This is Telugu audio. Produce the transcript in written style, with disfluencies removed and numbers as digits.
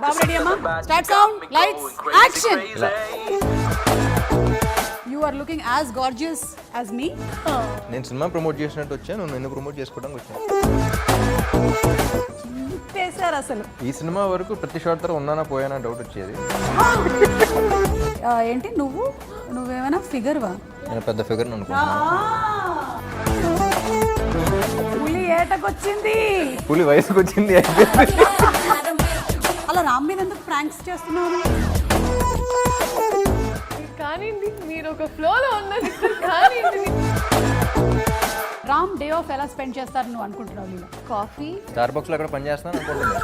Bob ready amma? Start sound, lights, action! You are looking as gorgeous as me. నేను సినిమా ప్రమోట్ చేసినట్టు వచ్చాను, నిన్ను ప్రమోట్ చేసుకోవడానికి వచ్చాను. చింపేశారు అసలు. ఈ సినిమా వరకు ప్రతి షాట్ తర్వాత ఉన్నానా పోయానా డౌట్ వచ్చేది. ఏంటి నువ్వేమైనా ఫిగర్వా? నేను పెద్ద ఫిగర్ అనుకున్నాను. పులి ఏటకొచ్చింది, పులి వయసుకు వచ్చింది. అలా రామ్ మీద ఎందుకు ప్రాంక్స్ చేస్తున్నావు? కానీ మీరు ఒక ఫ్లోలో ఉన్నారు. కానీ రామ్ డే ఆఫ్ ఎలా స్పెండ్ చేస్తారు నువ్వు అనుకుంటున్నావు? కాఫీ స్టార్ బాక్స్ లో ఎక్కడ పని చేస్తాను అనుకుంటున్నాను.